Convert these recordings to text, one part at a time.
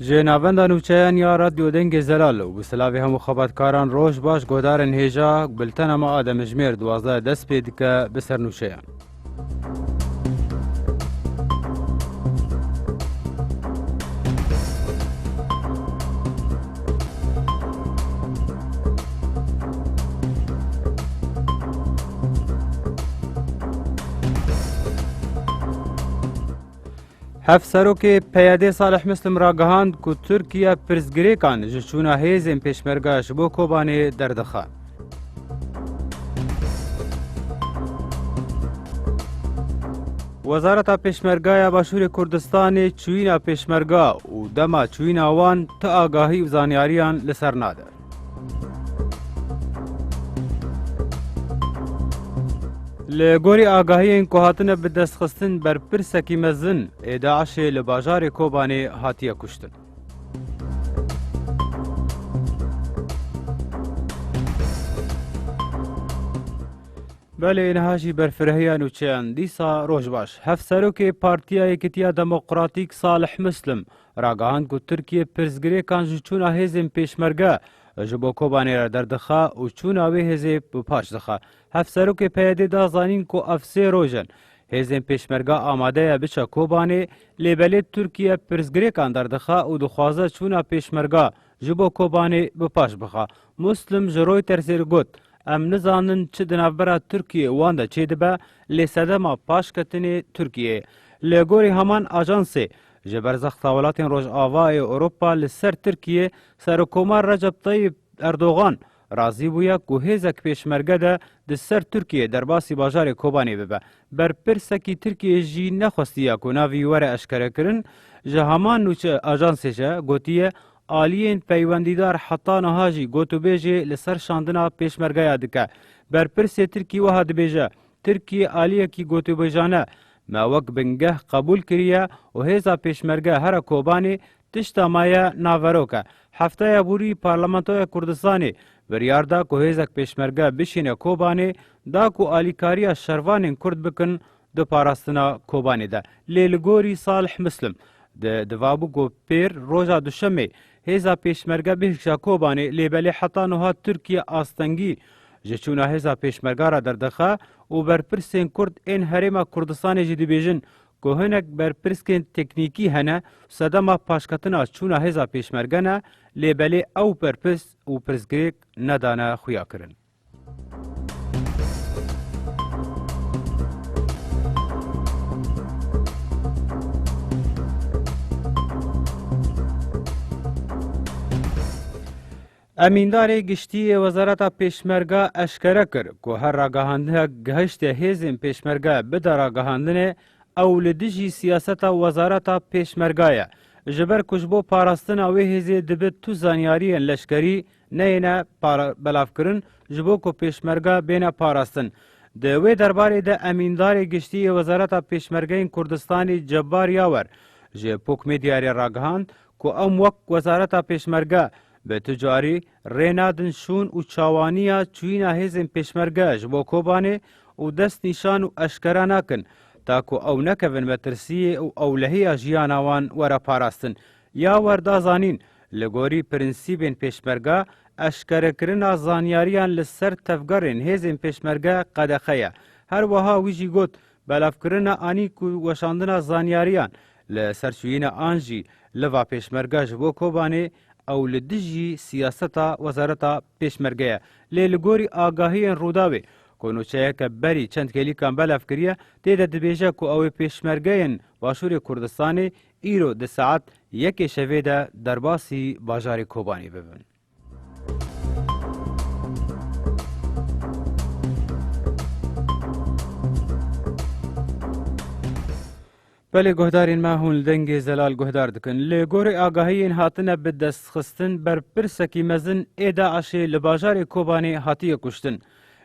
جنابندا نوچیان یا رادیو دنگ زلال و بسلاوی هم خبرکاران روش باش گودارن هیجا بلتن ما آدم جمیر 12 دست پید که بسر نوچیان. هفت سروک پیاده صالح مسلم را گهاند که ترکیه پرزگریکان جچونا هیزم پیشمرگاش بو کوبانه دردخه. وزارت پیشمرگای باشور کردستان چوینا پیشمرگا و دما چوینا وان تا آگاهی و زانیاریان لسر ناده. لگوری آگاهی این که هاتنه به دست خستن بر پرسکی مزن داعش لباجار کوبانه هاتیه کشتن. بله نهاجی برفرهیان و چند دیسا روش باش. هفت سروک پارتیا یکتیا دموکراتیک صالح مسلم راگاهاند که ترکیه پرزگری کانجو چونا هیزم پیشمرگه جبو کوبانه را دردخه و چونا وی هیزه بپاش دخه. هفت سروک پیاده دا زانین که افسه روژن هیزم پیشمرگه آماده بچه کوبانه لیبلی ترکیه پرزگری کان دردخه و دخوازه چونا پیشمرگه جبو کوبانه بپاش بخه. مسلم جروی ترسیر گوت ام نزانن چه دنابرا ترکیه وانده چه دبه لیسده ما پاش کتنی ترکیه. لگوری همان آجانسی جبرزخ تاولات روش آوای اوروپا لسر ترکیه سرکومار رجب طیب اردوغان رازی بویا که هیزک پیشمرگه ده سر ترکیه در باسی باجار کوبانی ببه. بر پرسکی ترکیه جی نخواستیه که ناوی وره اشکره کرن جه همان نوچه آجانسی جه گوتیه آلیین پیوندیدار حتی نهاجی گوتو بیجه لسر شاندنا پیشمرگه یادکه. بر پرسی ترکی وها دبیجه ترکی آلیه کی گوتو بیجانه ما وک بنگه قبول کریه و هیزا پیشمرگه هر کوبانی تشتا مایه ناوروکه. هفته بوری پارلمانتوی کردستانی بریاردا که هیزک پیشمرگه بشینه کوبانی دا که آلیکاریا شروان کرد بکن دو پاراستنا کوبانی ده. لیلگوری صالح مسلم ده دوابو گو پیر روژا دوشمه هیزا پیشمرگه بهشا کوبانی لیبلی حتا نوها ترکیه آستنگی جچونا هیزا پیشمرگه را دردخه و برپرسین کرد این هرما کردستان جدی بیجن که هنک برپرسکین تکنیکی هنه صدما پاشکتنا چونا هیزا پیشمرگه نه لیبلی او برپرس و پرسگریک ندانه خویا کرن. امیندار گشتی وزارت پیشمرگه اشکره کرد که هر راگاهنده گهشت هیزم پیشمرگه بده راگاهندنه اولدیجی سیاست وزارت پیشمرگه جبر کشبو پاراستن اوی هیزی دبت تو زانیاری لشکری نه بلاف کرن جبو که پیشمرگه بین پاراستن. دوی درباره ده امیندار گشتی وزارت پیشمرگه کردستانی جبار یاور جه پوکمی دیاری راگاهند که ام وقت وزارت پیشمرگه به تجاری رینادن شون و چاوانیا چوینا هیزم پیشمرگه جبو کوبانه و دست نشان و اشکره نکن تاکو او نکوین مترسیه و اولهی جیانوان ورا پاراستن. یا وردا زانین لگوری پرنسیبین پیشمرگه اشکره کرنا زانیاریان لسر تفگرین هیزم پیشمرگه قدخیه. هر وها ویجی گوت بلاف کرنا آنی کو وشاندنا زانیاریان لسر چوینا آنجی لوا پیشمرگه جبو کوبانه او لدجی سیاستا وزارتا پیشمرگه لیلگوری آگاهی روداوی کنوچه که بری چند کلی کان بلاف کریه تیده دبیجه که او پیشمرگه باشور کردستان ایرو ده ساعت یک شوه ده درباسی باجار کوبانی ببن. بله گهدارین ما هون دنگ زلال گهدار دکن لگور آگاهی این هاتنه به دست خستن بر پرسکی مزن داعش لباجار کوبانی هاتیه کشتن.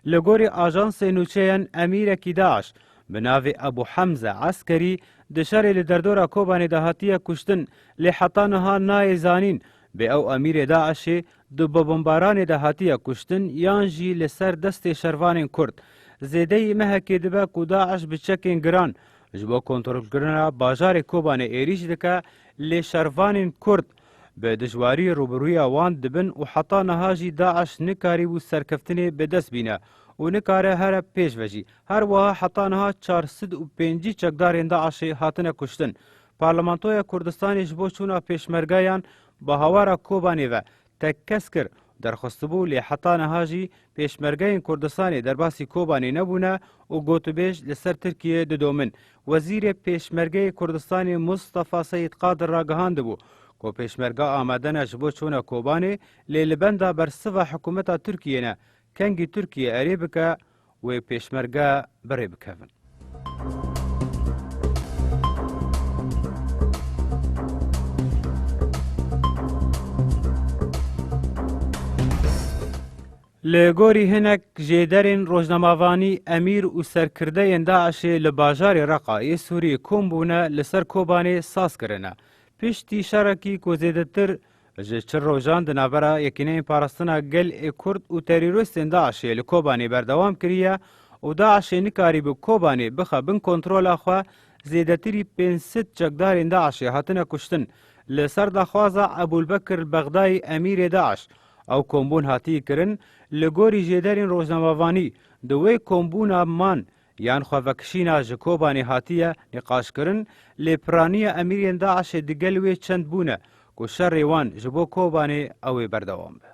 لگور آژانس نوچهان امیر کی داعش به ناو ابو حمزه عسکری دشار لدردورا کوبانی ده هاتیه کشتن لحطانها نای زانین به او امیر داعش دو بمباران ده هاتیه کشتن یانجی لسر دست شروان کرد. زیده مهکی دبه که داعش بچکین گران جبو کنترل کردن باجار کوبانه ایریش دکه لی شروان کرد به دجواری روبروی وان دبن و حتا نهاجی داعش نکاری و سرکفتنی به دست بینه و نکاره هر پیش وجی هر وها حتا نها 405 چکدارین داعش هاتنه کشتن پارلمانتوی کردستان جبو چونا پیشمرگایان با هوارا کوبانی و تکس کر درخواستبو لی حتا نهاجی پیشمرگاین کردستان در باسی کوبانی نبونه و گوتبیج لسر ترکیه ددومن وزیر پیشمرگای کردستان مصطفی سید قادر را گهاند بو کو پیشمرگا آمدن جبو چونا کوبانی لی لبنده بر سوا حکومتا ترکیه نه کنگی ترکیه اری بکه و پیشمرگا بری بکهون. لگوری هنک جیدرین روزنامه‌وانی امیر و سرکرده داعش لباجار رقای سوری کومبونه لسر کوبانی ساز کرنه. پشتی شرکی کو زیدتر جچر روزان دنابرا یکینه پارستنا گل کرد و تروریستین داعش لکوبانی بردوام کریه و داعش نکاری به کوبانی بخه بن کنترل اخوا زیدتری 500 چکدارین داعش هاتنه کشتن لسر دخوازا ابوالبکر بغدای امیر داعش او کومبون هاتی کرن لگوری جیدرین روزنامه‌وانی دوی کومبون مان یان خوافکشینا جکوبانی هاتیه نقاش کرن لپرانی امیرین داعش دگلوی چند بونه کو شر وان جبو کوبانی او بردوام به.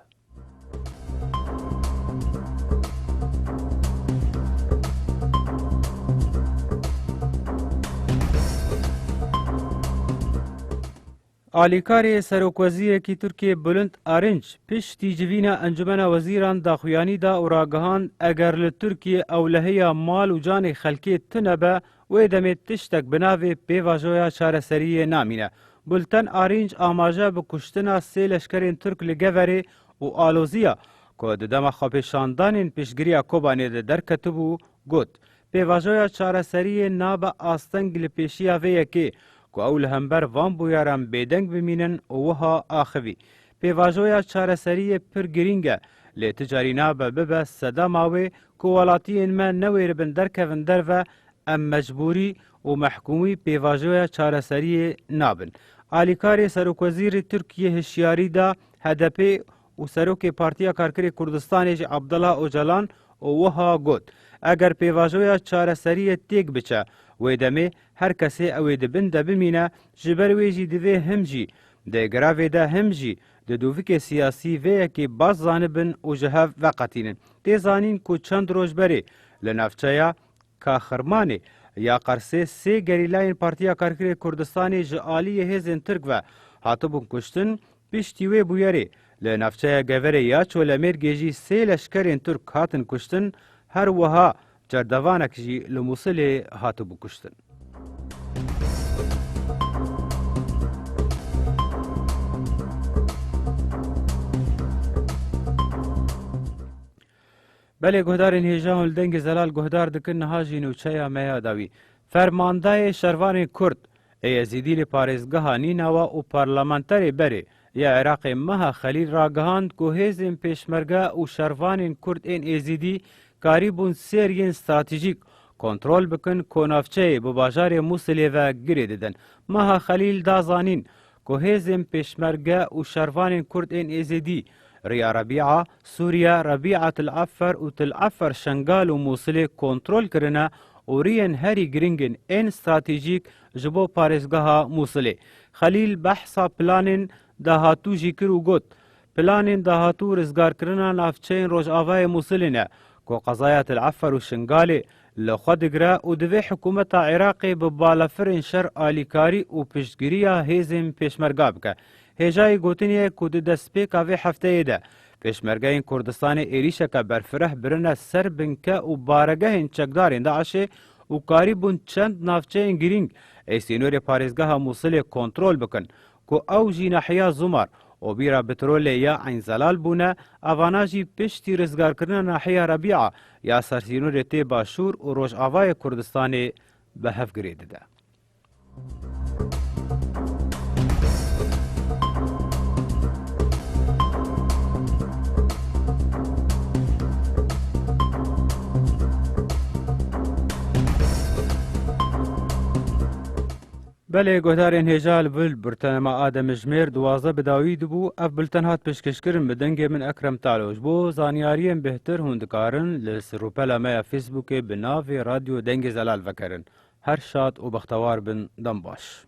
آلیکاری سروکوزی کی ترکیه بلند آرنج پشتی جوینا انجمن وزیران داخویانی دا و راگهان اگر لترکیه اولهی مال و جان خلکی تنبه و دمت تشتک بناوی پیواجویا چارسری نامینه. بلتن آرنج آماجه بکشتنا سی لشکرین ترک لگوری و آلوزیا که دم خوابشاندانین پیشگیری کوبانی در کتبو گوت. پیواجویا چارسری ناب آستنگ لپیشیا ویکی که اول همبر وان بویارم بیدنگ بمینن وها آخوی. پیواجویا چارسری پر گرینگه لی تجاری نابه ببه صدا ماوی که ولاتین من نویر بندر کفندر و ام مجبوری و محکومی پیواجویا چارسری نابن. آلیکاری سروکوزیر ترکیه هشیاری دا هدپی و سروک پارتیا کارکری کردستانی عبدالله اوجلان وها گوت. اگر پیواجویا چارسری تیگ بچه و دمه هر کسی اوی دبن دبمینه جبر ویجی دوی همجی ده گراوی ده همجی ده دوفک سیاسی وی که باز زانبن و جهاف وقتینن. ده زانین که چند روز بری لنفچه که خرمانه یا قرسه سی گریلاین پارتیا کارکری کردستانی جعالی هزین ترک و حاتبون کشتن پیشتیوی بویاری لنفچه گوره یا چولمیر گیجی سی لشکرین ترک هاتن کشتن هر وها جردوانک جی لموصل هاتبو کشتن. بله گهدارین هیجان لدنگ زلال گهدار دکن نهاجی نوچه میا داوی. فرمانده شروان کرد ایزیدی پارزگاه نیناوا و پارلمانتری بری یا عراق مها خلیل راگهاند که هزین پیشمرگه و شروان کرد این ایزیدی کاریبون سیرین استراتژیک کنترل بکن کنافچه بباجار موصلی و گری ددن. مها خلیل دازانین که هزین پیشمرگه و شروان کرد این ایزیدی ریا ربیعه سوریا ربیعه تل عفر و تل عفر شنگال و موصلی کنترل کرنه و ریان هری گرینگن این استراتژیک جبو پارزگاه موصلی. خلیل بحثا پلانین دهاتو جیکر و گوت پلانین دهاتو رزگار کرنه نافچین روش آوای موصلی نه که قضایت العفر و شنگالی لخود گره و دوی حکومت عراقی ببالافرین شر آلیکاری و پشتگیری هیزم پیشمرگا بکه. هجای گوتنیه که دست پیکا وی هفته ده. پیشمرگاین کردستان ایریشه که برفره برنه سر بنکه و بارگه چکدارین داعشه و کاریبون چند نافچه گرینگ ایسینور پارزگاه موصل کنترول بکن که او جی نحیا زمار و بیرا بترول یا عین زلال بونه اواناجی پشتی رزگار کرنه نحیا ربیعه یا سرسینور تی باشور و روش آوای کردستان به هف گریده ده. بله گوهدارین هجال بل برتنما آدم جمیر دوازه بداوی دبو اف بلتنهات پشکشکرن بدنگ من اکرم تالوش بو زانیارین بهتر هندکارن لسروپلا میا فیسبوک بناو رادیو دنگ زلال وکرن هر شاد و بختوار بن دنباش.